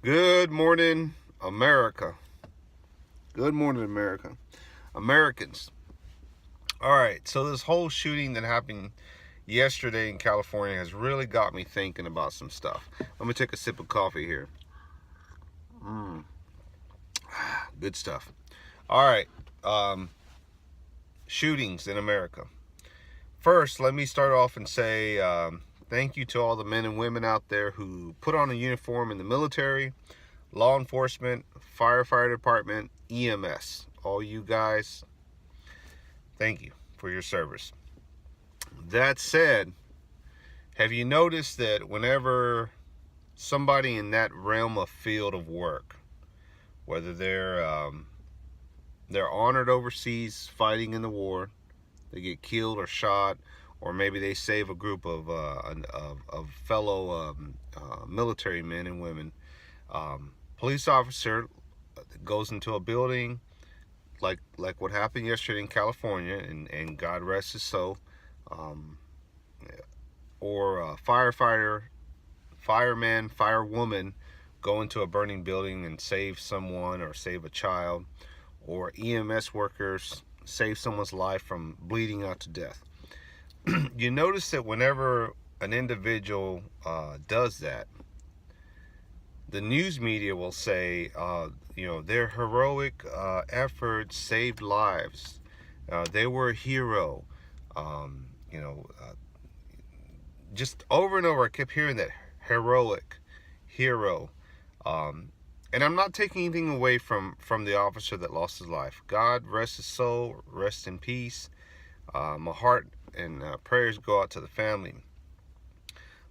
Good morning, America. Good morning, America. Americans. All right, so this whole shooting that happened yesterday in California has really got me thinking about some stuff. Let me take a sip of coffee here. Good stuff. All right, shootings in America. First, let me start off and say thank you to all the men and women out there who put on a uniform in the military, law enforcement, firefighter department, EMS. All you guys, thank you for your service. That said, have you noticed that whenever somebody in that realm of field of work, whether they're honored overseas fighting in the war, they get killed or shot, or maybe they save a group of fellow military men and women, police officer goes into a building like what happened yesterday in California, and God rest his soul, um, or a firefighter, fireman, firewoman go into a burning building and save someone or save a child, or EMS workers save someone's life from bleeding out to death. You notice that whenever an individual does that, the news media will say, their heroic efforts saved lives. They were a hero. Um, you know, uh, just over and over, I kept hearing that heroic, hero. Um, and I'm not taking anything away from the officer that lost his life. God rest his soul, rest in peace. My heart and prayers go out to the family.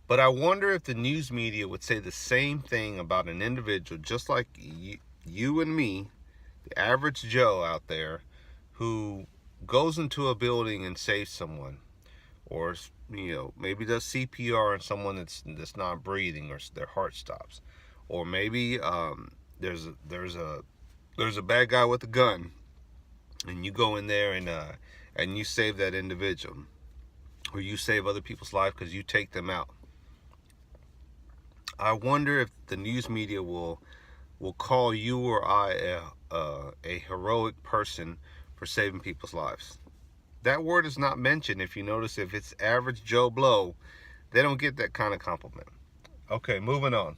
But I wonder if the news media would say the same thing about an individual just like you and me, the average Joe out there, who goes into a building and saves someone, or maybe does CPR on someone that's not breathing or their heart stops, or maybe there's a bad guy with a gun, and you go in there and you save that individual, or you save other people's life because you take them out. I wonder if the news media will call you or I a heroic person for saving people's lives. That word is not mentioned. If you notice, if it's average Joe Blow, they don't get that kind of compliment. Okay, moving on.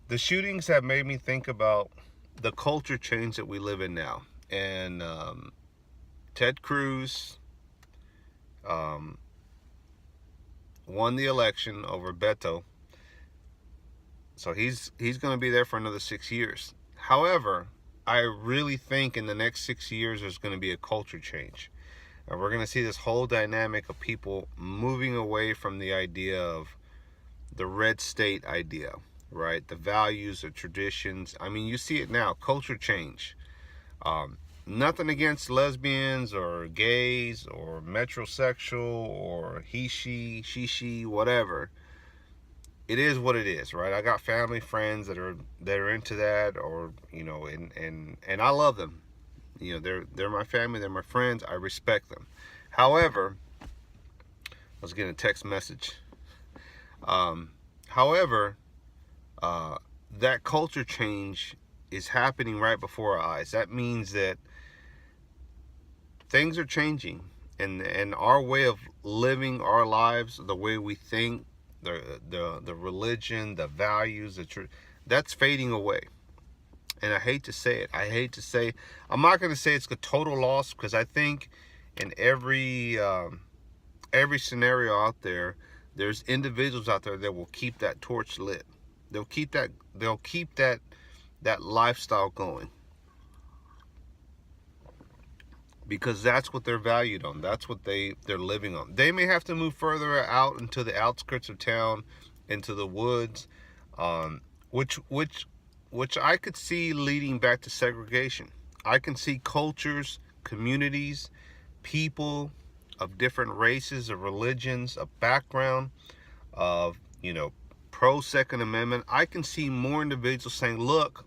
The shootings have made me think about the culture change that we live in now. And Ted Cruz um, won the election over Beto, so he's going to be there for another 6 years. However, I really think in the next 6 years there's going to be a culture change. And we're going to see this whole dynamic of people moving away from the idea of the red state idea, right? The values, the traditions. I mean, you see it now, culture change. Nothing against lesbians or gays or metrosexual or he, she, whatever. It is what it is, right? I got family, friends that are into that, or and I love them. They're my family, they're my friends. I respect them. However, I was getting a text message. However, that culture change is happening right before our eyes. That means that things are changing, and our way of living our lives, the way we think, the religion, the values, that's fading away. And I hate to say it. I'm not going to say it's a total loss, because I think in every scenario out there, there's individuals out there that will keep that torch lit. They'll keep that lifestyle going, because that's what they're valued on. That's what they're living on. They may have to move further out into the outskirts of town, into the woods, which I could see leading back to segregation. I can see cultures, communities, people of different races, of religions, of background, of pro Second Amendment. I can see more individuals saying, "Look,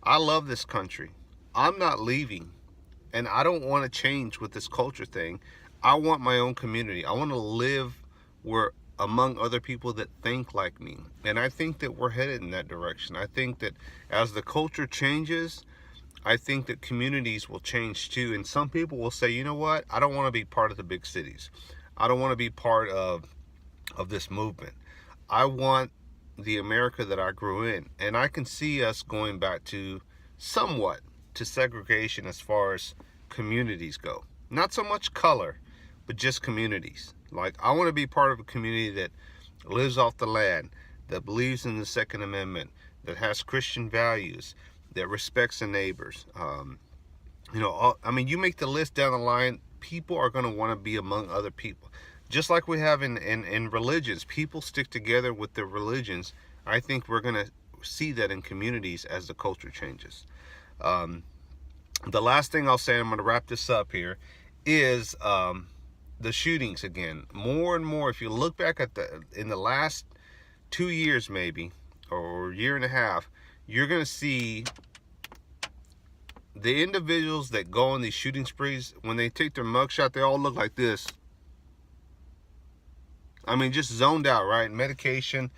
I love this country. I'm not leaving. And I don't want to change with this culture thing. I want my own community. I want to live where among other people that think like me. And I think that we're headed in that direction. I think that as the culture changes, I think that communities will change too. And some people will say, you know what, I don't want to be part of the big cities. I don't want to be part of this movement. I want the America that I grew in. And I can see us going back to somewhat to segregation as far as communities go. Not so much color, but just communities. Like, I want to be part of a community that lives off the land, that believes in the Second Amendment, that has Christian values, that respects the neighbors. I mean, you make the list down the line, people are going to want to be among other people. Just like we have in religions, people stick together with their religions. I think we're going to see that in communities as the culture changes. The last thing I'll say, I'm going to wrap this up here, is the shootings again. More and more, if you look back at in the last 2 years maybe, or year and a half, you're going to see the individuals that go on these shooting sprees, when they take their mugshot, they all look like this. I mean, just zoned out, right? Medication.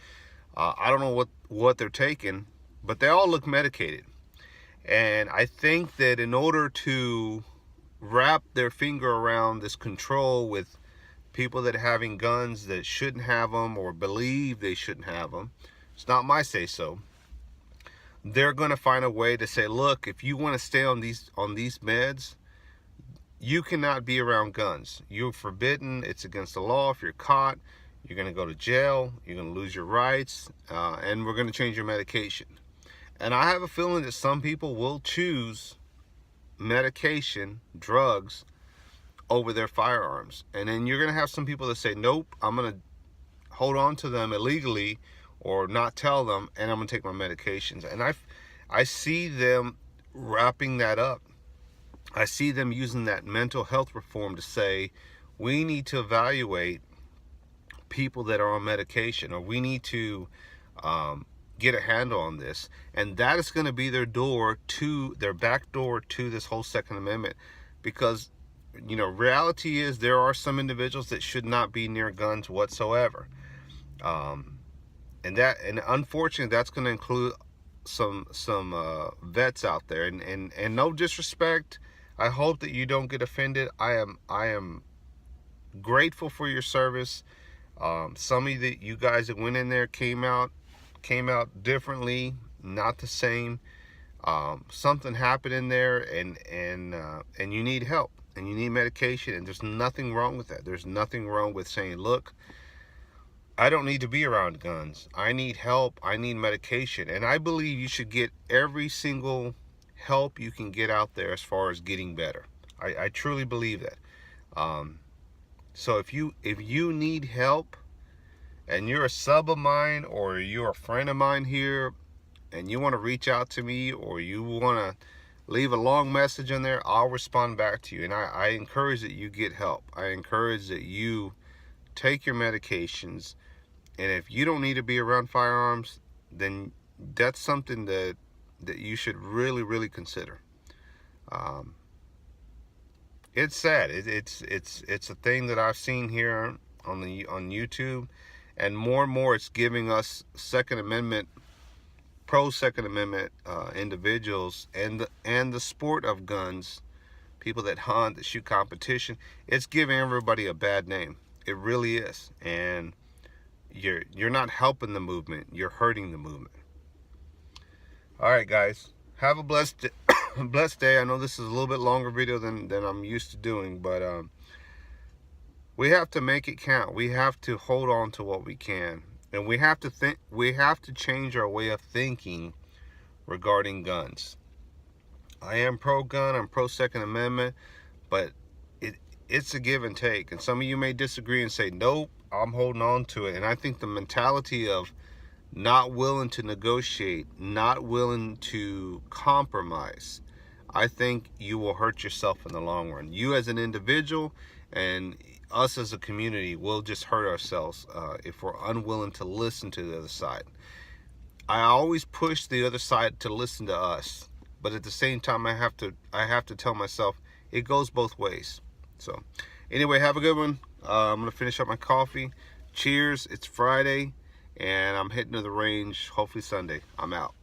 I don't know what they're taking, but they all look medicated. And I think that in order to wrap their finger around this control with people that are having guns that shouldn't have them or believe they shouldn't have them, it's not my say so, they're going to find a way to say, look, if you want to stay on these meds, you cannot be around guns. You're forbidden. It's against the law. If you're caught, you're going to go to jail. You're going to lose your rights, and we're going to change your medication. And I have a feeling that some people will choose medication, drugs, over their firearms. And then you're going to have some people that say, nope, I'm going to hold on to them illegally or not tell them, and I'm going to take my medications. And I see them wrapping that up. I see them using that mental health reform to say, we need to evaluate people that are on medication, or we need to get a handle on this. And that is going to be their back door to this whole Second Amendment. Because, reality is there are some individuals that should not be near guns whatsoever. And unfortunately, that's going to include some vets out there. And no disrespect, I hope that you don't get offended. I am grateful for your service. Some of you guys that went in there came out differently, not the same. Something happened in there, and you need help, and you need medication, and there's nothing wrong with that. There's nothing wrong with saying, look, I don't need to be around guns. I need help. I need medication. And I believe you should get every single help you can get out there as far as getting better. I truly believe that. So if you need help, and you're a sub of mine, or you're a friend of mine here, and you want to reach out to me, or you want to leave a long message in there, I'll respond back to you. And I encourage that you get help. I encourage that you take your medications. And if you don't need to be around firearms, then that's something that you should really, really consider. It's sad. It's a thing that I've seen here on YouTube, and more it's giving us Second Amendment, pro Second Amendment individuals, and the sport of guns, people that hunt, that shoot competition. It's giving everybody a bad name. It really is. And you're not helping the movement, you're hurting the movement. All right, guys, have a blessed day. I know this is a little bit longer video than I'm used to doing, but we have to make it count. We have to hold on to what we can, and we have to change our way of thinking regarding guns. I am pro-gun, I'm pro-Second Amendment, but it's a give and take. And some of you may disagree and say, nope, I'm holding on to it. And I think the mentality of not willing to negotiate, not willing to compromise, I think you will hurt yourself in the long run. You as an individual, and us as a community, will just hurt ourselves if we're unwilling to listen to the other side. I always push the other side to listen to us, but at the same time, I have to tell myself it goes both ways. So anyway, have a good one. I'm gonna finish up my coffee. Cheers. It's Friday, and I'm heading to the range hopefully Sunday. I'm out.